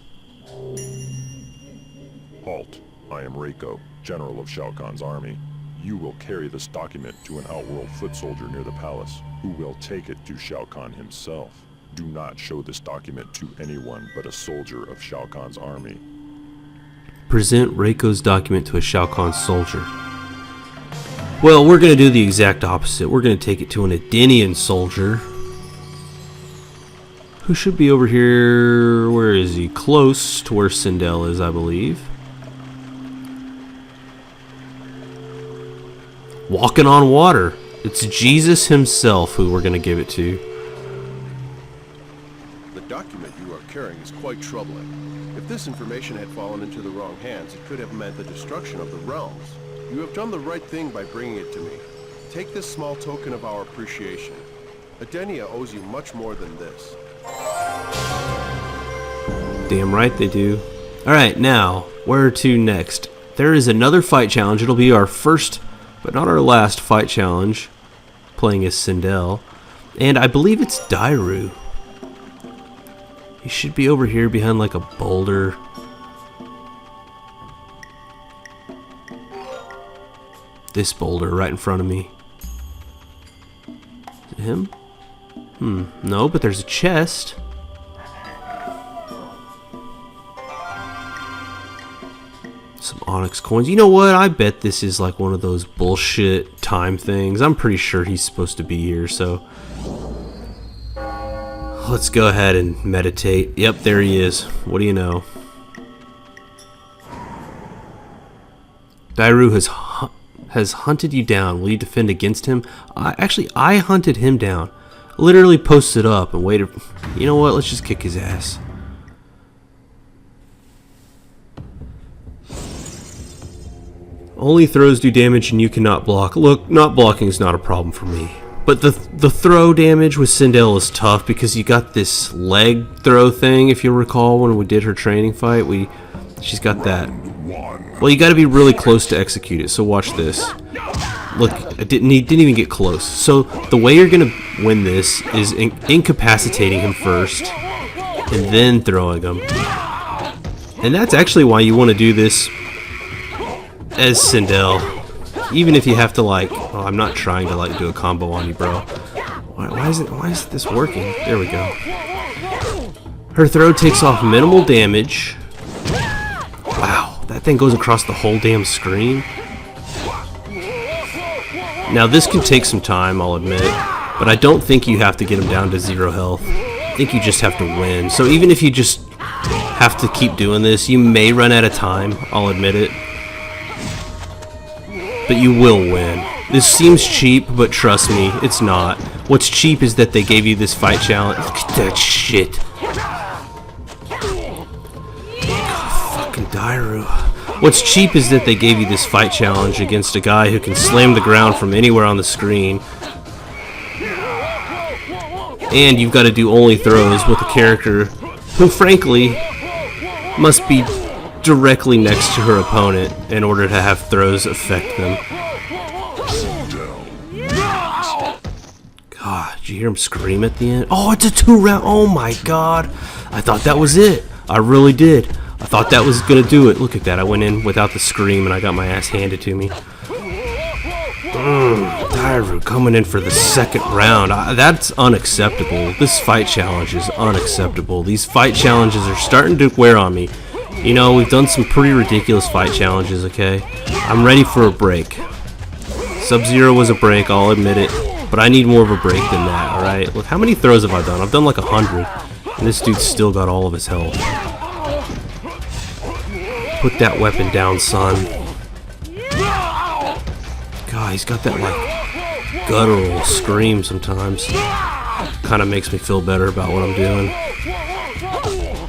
Halt. I am Raiko, General of Shao Kahn's army. You will carry this document to an outworld foot soldier near the palace, who will take it to Shao Kahn himself. Do not show this document to anyone but a soldier of Shao Kahn's army. Present Raiko's document to a Shao Kahn soldier. Well, we're going to do the exact opposite. We're going to take it to an Edenian soldier, who should be over here. Where is he? Close to where Sindel is, I believe. Walking on water. It's Jesus himself who we're going to give it to. The document you are carrying is quite troubling. If this information had fallen into the wrong hands, it could have meant the destruction of the realms. You have done the right thing by bringing it to me. Take this small token of our appreciation. Edenia owes you much more than this. Damn right they do. Alright, now, where to next? There is another fight challenge. It'll be our first, but not our last fight challenge, playing as Sindel. And I believe it's Dairu. He should be over here behind like a boulder. This boulder right in front of me. Is it him? No, but there's a chest. Some onyx coins. You know what? I bet this is like one of those bullshit time things. I'm pretty sure he's supposed to be here, so let's go ahead and meditate. Yep, there he is. What do you know? Dairu has hunted you down. Will you defend against him? I hunted him down. Literally posted up and waited. You know what? Let's just kick his ass. Only throws do damage and you cannot block. Look, not blocking is not a problem for me. But the throw damage with Sindel is tough because you got this leg throw thing, if you'll recall when we did her training fight. She's got that. Well, you got to be really close to execute it, so watch this. Look, I didn't even get close. So the way you're going to win this is incapacitating him first and then throwing him. And that's actually why you want to do this as Sindel, even if you have to like, oh, I'm not trying to like do a combo on you, bro. Why is this working? There we go. Her throw takes off minimal damage. Wow, that thing goes across the whole damn screen. Now this can take some time, I'll admit, but I don't think you have to get him down to 0 health. I think you just have to win. So even if you just have to keep doing this, you may run out of time, I'll admit it. But you will win. This seems cheap, but trust me, it's not. What's cheap is that they gave you this fight challenge. Look at that shit. Fucking Dairu. What's cheap is that they gave you this fight challenge against a guy who can slam the ground from anywhere on the screen. And you've got to do only throws with a character who, frankly, must be directly next to her opponent in order to have throws affect them. God, did you hear him scream at the end? Oh, it's a 2-round. Oh my god. I thought that was it. I really did. I thought that was gonna do it. Look at that. I went in without the scream and I got my ass handed to me. Dairu coming in for the second round. That's unacceptable. This fight challenge is unacceptable. These fight challenges are starting to wear on me. You know, we've done some pretty ridiculous fight challenges, okay? I'm ready for a break. Sub-Zero was a break, I'll admit it. But I need more of a break than that, alright? Look, how many throws have I done? I've done like 100. And this dude's still got all of his health. Put that weapon down, son. God, he's got that, like, guttural scream sometimes. Kind of makes me feel better about what I'm doing.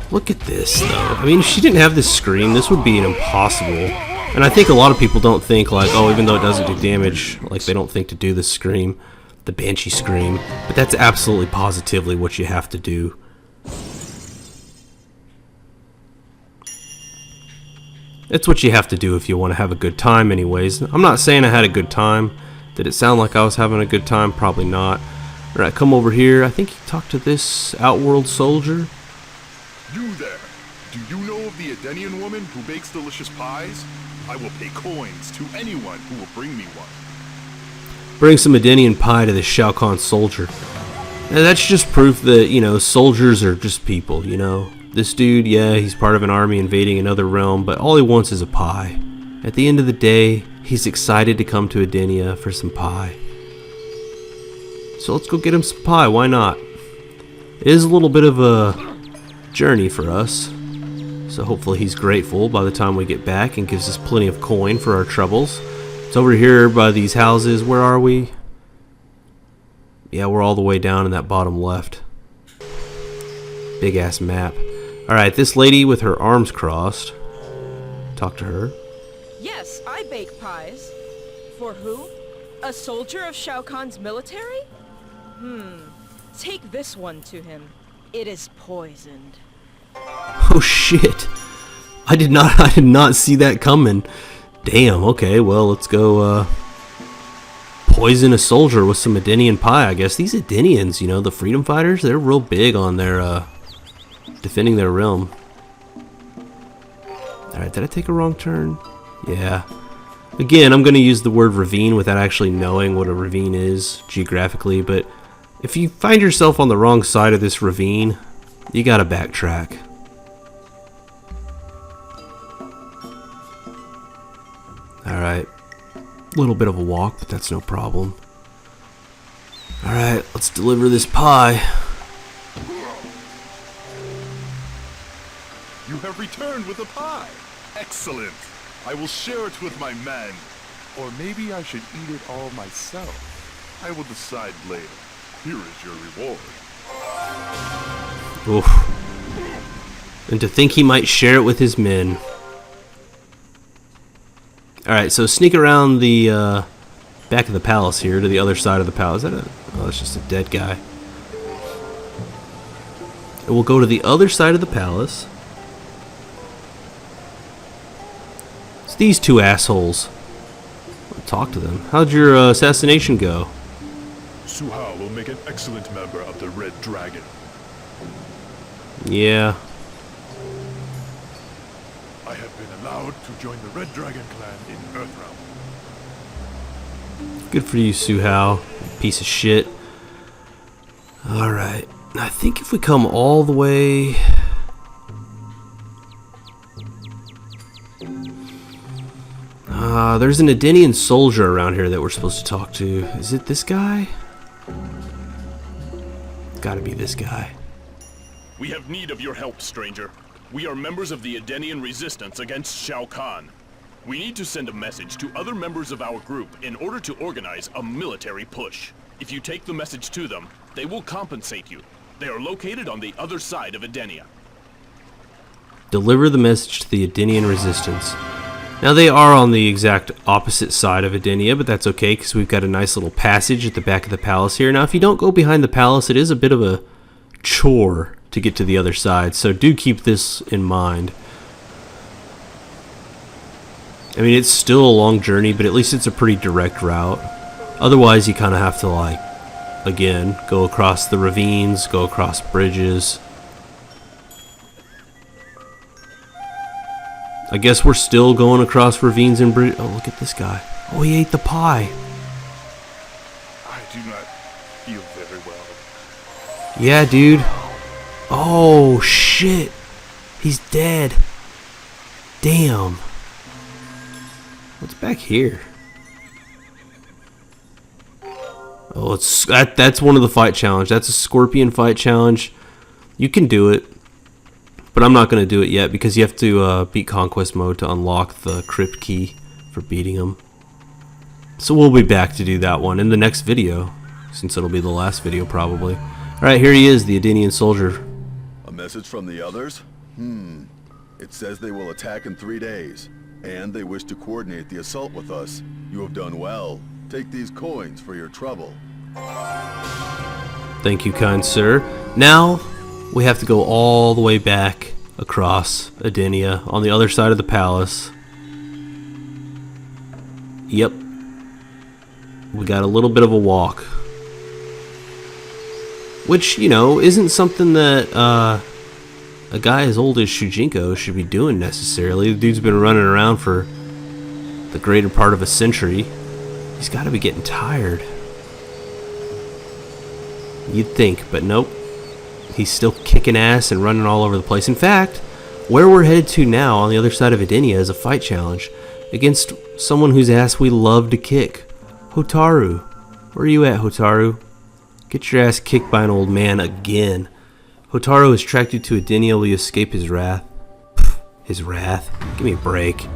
Look at this, though. I mean, if she didn't have this scream, this would be an impossible. And I think a lot of people don't think, like, oh, even though it doesn't do damage, like, they don't think to do the scream, the Banshee scream. But that's absolutely positively what you have to do. It's what you have to do if you want to have a good time anyways. I'm not saying I had a good time. Did it sound like I was having a good time? Probably not. Alright, come over here. I think you talked to this Outworld soldier. You there! Do you know of the Edenian woman who bakes delicious pies? I will pay coins to anyone who will bring me one. Bring some Edenian pie to this Shao Kahn soldier. Now that's just proof that, you know, soldiers are just people, you know. This dude, yeah, he's part of an army invading another realm, but all he wants is a pie. At the end of the day, he's excited to come to Edenia for some pie. So let's go get him some pie, why not? It is a little bit of a journey for us. So hopefully he's grateful by the time we get back and gives us plenty of coin for our troubles. It's over here by these houses. Where are we? Yeah, we're all the way down in that bottom left. Big ass map. Alright, this lady with her arms crossed. Talk to her. Yes, I bake pies. For who? A soldier of Shao Kahn's military? Take this one to him. It is poisoned. Oh shit. I did not see that coming. Damn, okay, well let's go poison a soldier with some Edenian pie, I guess. These Edenians, you know, the freedom fighters, they're real big on their defending their realm. Alright, did I take a wrong turn? Yeah. Again, I'm going to use the word ravine without actually knowing what a ravine is geographically, but if you find yourself on the wrong side of this ravine, you gotta backtrack. Alright. A little bit of a walk, but that's no problem. Alright, let's deliver this pie. You have returned with a pie. Excellent. I will share it with my men. Or maybe I should eat it all myself. I will decide later. Here is your reward. Oof. And to think he might share it with his men. Alright, so sneak around the back of the palace here to the other side of the palace. Is that oh, that's just a dead guy. And we'll go to the other side of the palace. It's these two assholes. I'll talk to them. How'd your assassination go? Su Hao will make an excellent member of the Red Dragon. Yeah. I have been allowed to join the Red Dragon clan in Earthrealm. Good for you, Su Hao. Piece of shit. Alright. I think if we come all the way... there's an Edenian soldier around here that we're supposed to talk to. Is it this guy? Gotta be this guy. We have need of your help, stranger. We are members of the Edenian resistance against Shao Kahn. We need to send a message to other members of our group in order to organize a military push. If you take the message to them, they will compensate you. They are located on the other side of Edenia. Deliver the message to the Edenian resistance. Now they are on the exact opposite side of Edenia, but that's okay because we've got a nice little passage at the back of the palace here. Now if you don't go behind the palace, it is a bit of a chore to get to the other side, so do keep this in mind. I mean, it's still a long journey, but at least it's a pretty direct route. Otherwise, you kind of have to, like, again, go across the ravines, go across bridges. I guess we're still going across ravines and bridges. Oh, look at this guy. Oh, he ate the pie. I do not feel very well. Yeah, dude. Oh, shit. He's dead. Damn. What's back here? Oh, that's one of the fight challenge. That's a scorpion fight challenge. You can do it. But I'm not going to do it yet because you have to beat Conquest mode to unlock the crypt key for beating him. So we'll be back to do that one in the next video, since it'll be the last video probably. Alright, here he is, the Edenian soldier. A message from the others? It says they will attack in 3 days, and they wish to coordinate the assault with us. You have done well. Take these coins for your trouble. Thank you, kind sir. Now, we have to go all the way back across Edenia on the other side of the palace. Yep. We got a little bit of a walk. Which, you know, isn't something that a guy as old as Shujinko should be doing necessarily. The dude's been running around for the greater part of a century. He's got to be getting tired. You'd think, but nope. He's still kicking ass and running all over the place. In fact, where we're headed to now on the other side of Edenia is a fight challenge against someone whose ass we love to kick. Hotaru. Where are you at, Hotaru? Get your ass kicked by an old man again. Hotaru has tracked you to Edenia. Will you escape his wrath? Pfft, his wrath? Give me a break.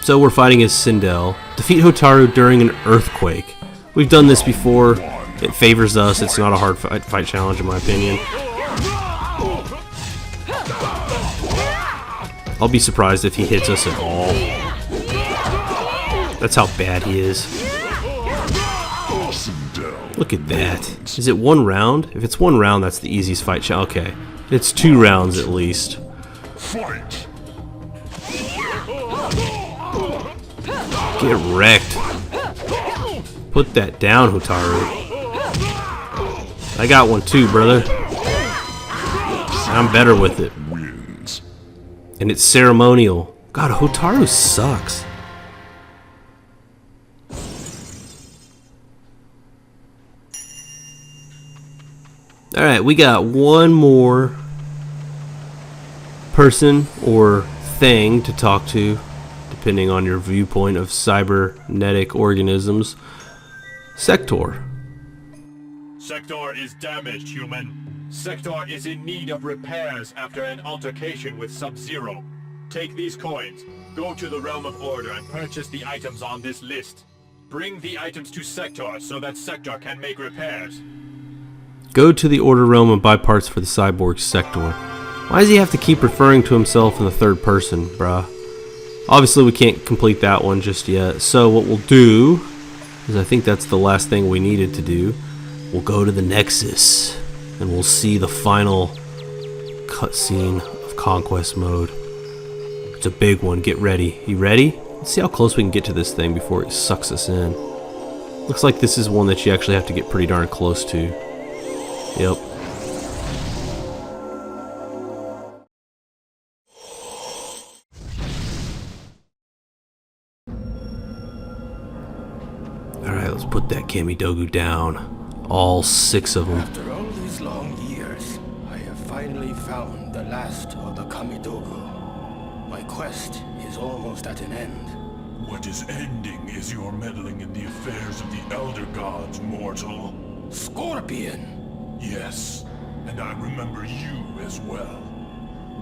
So we're fighting as Sindel. Defeat Hotaru during an earthquake. We've done this before. It favors us. It's not a hard fight challenge in my opinion. I'll be surprised if he hits us at all. That's how bad he is. Look at that. Is it 1 round? If it's 1 round, that's the easiest fight challenge. Okay. It's 2 rounds at least. Fight! Get wrecked. Put that down, Hotaru. I got one too, brother. I'm better with it. And it's ceremonial. God, Hotaru sucks. Alright, we got one more person or thing to talk to, depending on your viewpoint of cybernetic organisms. Sector. Sector is damaged, human. Sector is in need of repairs after an altercation with Sub-Zero. Take these coins, go to the Realm of Order and purchase the items on this list. Bring the items to Sector so that Sector can make repairs. Go to the Order Realm and buy parts for the cyborg Sector. Why does he have to keep referring to himself in the third person, bruh? Obviously we can't complete that one just yet, so what we'll do is, I think that's the last thing we needed to do, we'll go to the Nexus and we'll see the final cutscene of Conquest mode. It's a big one, get ready. You ready? Let's see how close we can get to this thing before it sucks us in. Looks like this is one that you actually have to get pretty darn close to. Yep. Alright, let's put that Kamidogu down. All 6 of them. After all these long years, I have finally found the last of the Kamidogu. My quest is almost at an end. What is ending is your meddling in the affairs of the Elder Gods, mortal. Scorpion! Yes, and I remember you as well.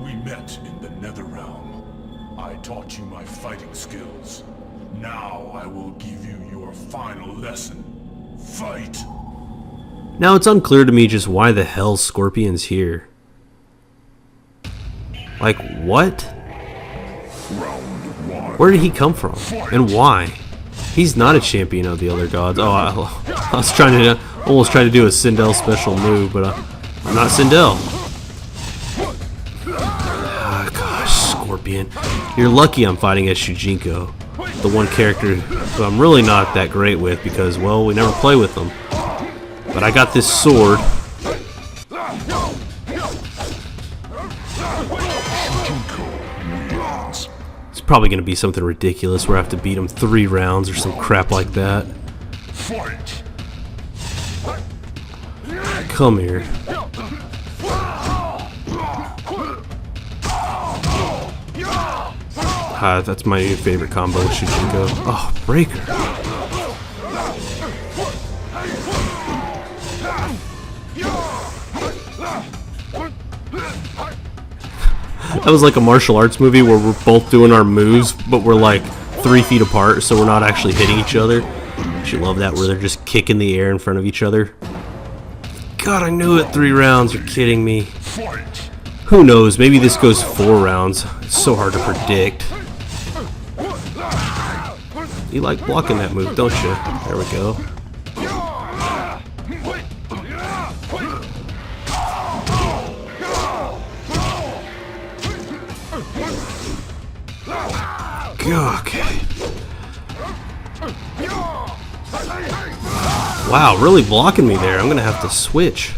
We met in the Netherrealm. I taught you my fighting skills. Now I will give you your final lesson. Fight! Now it's unclear to me just why the hell Scorpion's here. Like, what? Where did he come from? And why? He's not a champion of the other gods. Oh, I was trying to, almost trying to do a Sindel special move, but I'm not Sindel. Ah, gosh, Scorpion. You're lucky I'm fighting as Shujinko, the one character who I'm really not that great with because, well, we never play with them. But I got this sword. It's probably going to be something ridiculous where I have to beat him 3 rounds or some crap like that. Come here. That's my new favorite combo with Shujinko. Oh, breaker. That was like a martial arts movie where we're both doing our moves, but we're like 3 feet apart, so we're not actually hitting each other. You love that, where they're just kicking the air in front of each other. God, I knew it. 3 rounds. You're kidding me. Who knows? Maybe this goes 4 rounds. It's so hard to predict. You like blocking that move, don't you? There we go. Okay. Wow, really blocking me there. I'm gonna have to switch.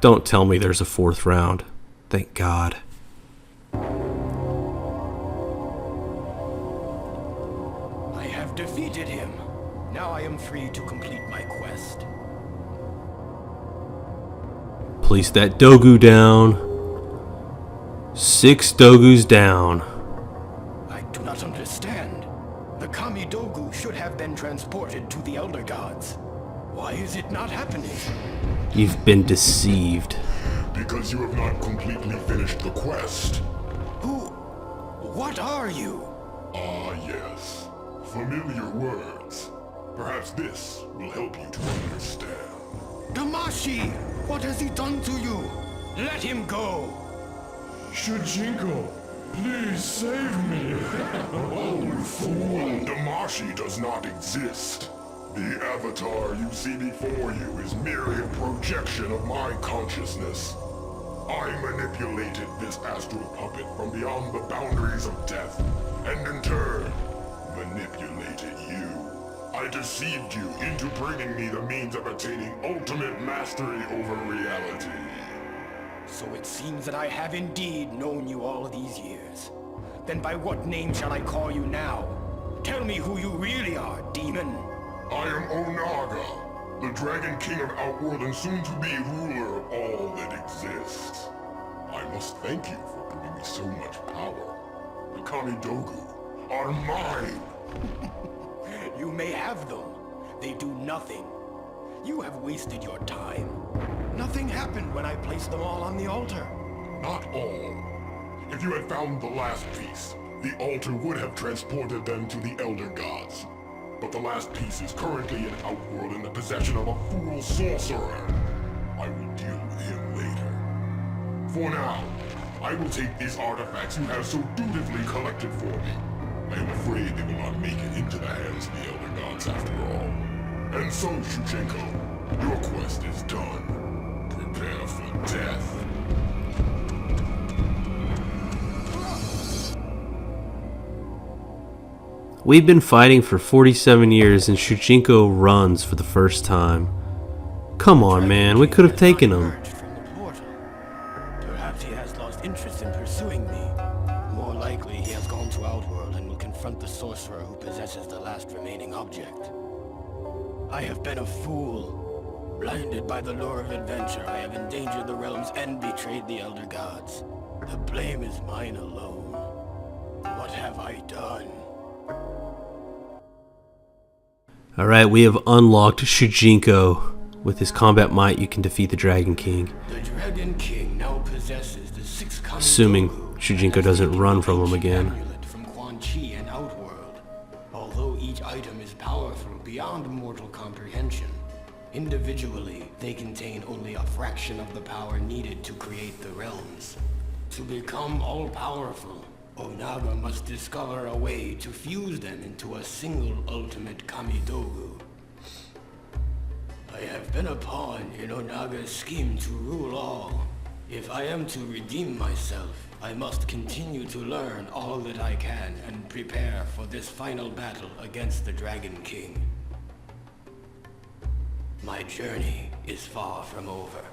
Don't tell me there's a 4th round. Thank God. I have defeated him. Now I am free to complete my quest. Place that Dogu down. 6 Dogus down. I do not understand. The Kami Dogu should have been transported to the Elder Gods. Why is it not happening? You've been deceived. Because you have not completely finished the quest. What are you? Ah, yes. Familiar words. Perhaps this will help you to understand. Damashi! What has he done to you? Let him go! Shujinko, please save me! Oh, fool! Damashi does not exist. The avatar you see before you is merely a projection of my consciousness. I manipulated this astral puppet from beyond the boundaries of death, and in turn, manipulated you. I deceived you into bringing me the means of attaining ultimate mastery over reality. So it seems that I have indeed known you all these years. Then by what name shall I call you now? Tell me who you really are, demon. I am Onaga, the Dragon King of Outworld and soon-to-be ruler of all that exists. I must thank you for bringing me so much power. The Kamidogu are mine. You may have them. They do nothing. You have wasted your time. Nothing happened when I placed them all on the altar. Not all. If you had found the last piece, the altar would have transported them to the Elder Gods. But the last piece is currently in Outworld in the possession of a fool sorcerer. I will deal with him later. For now, I will take these artifacts you have so dutifully collected for me. I am afraid they will not make it into the hands of the Elder Gods after all. And so, Shujinko, your quest is done. Prepare for death. We've been fighting for 47 years and Shujinko runs for the first time. Come on, man, we could have taken him. Perhaps he has lost interest in pursuing me. More likely, he has gone to Outworld and will confront the sorcerer who possesses the last remaining object. I have been a fool. Blinded by the lure of adventure, I have endangered the realms and betrayed the Elder Gods. The blame is mine alone. What have I done? Alright, we have unlocked Shujinko. With his combat might, you can defeat the Dragon King. The Dragon King now possesses the 6 Assuming Shujinko doesn't run from him again. amulet from Quan Chi and Outworld. Although each item is powerful beyond mortal comprehension, individually they contain only a fraction of the power needed to create the realms. To become all-powerful, Onaga must discover a way to fuse them into a single ultimate Kamidogu. I have been a pawn in Onaga's scheme to rule all. If I am to redeem myself, I must continue to learn all that I can and prepare for this final battle against the Dragon King. My journey is far from over.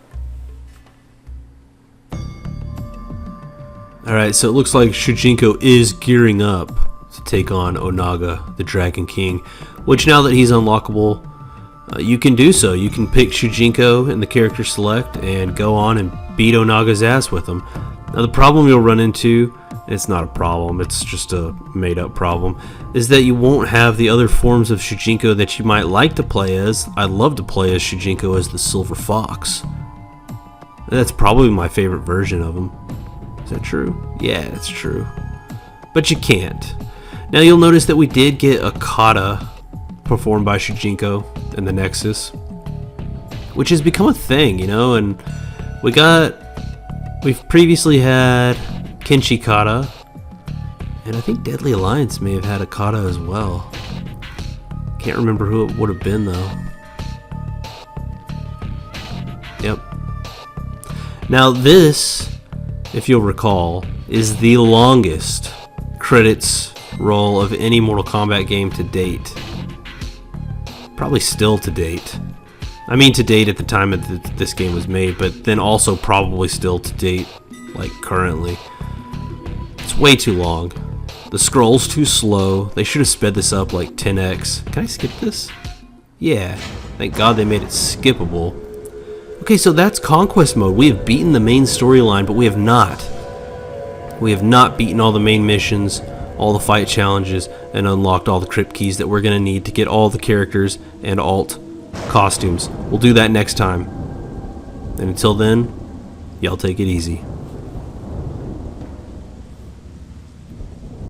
Alright, so it looks like Shujinko is gearing up to take on Onaga, the Dragon King, which now that he's unlockable, you can do so. You can pick Shujinko in the character select and go on and beat Onaga's ass with him. Now the problem you'll run into, it's not a problem, it's just a made-up problem, is that you won't have the other forms of Shujinko that you might like to play as. I'd love to play as Shujinko as the Silver Fox. That's probably my favorite version of him. Is that true? Yeah, it's true. But you can't. Now you'll notice that we did get a kata performed by Shujinko in the Nexus, which has become a thing, you know, and we've previously had Kenshi kata, and I think Deadly Alliance may have had a kata as well. Can't remember who it would have been though. Yep. Now this, if you'll recall, is the longest credits roll of any Mortal Kombat game to date. Probably still to date. I mean to date at the time that this game was made, but then also probably still to date, like currently. It's way too long. The scroll's too slow. They should have sped this up like 10x. Can I skip this? Yeah. Thank God they made it skippable. Okay, so that's Conquest mode. We have beaten the main storyline, but we have not. We have not beaten all the main missions, all the fight challenges, and unlocked all the crypt keys that we're going to need to get all the characters and alt costumes. We'll do that next time. And until then, y'all take it easy.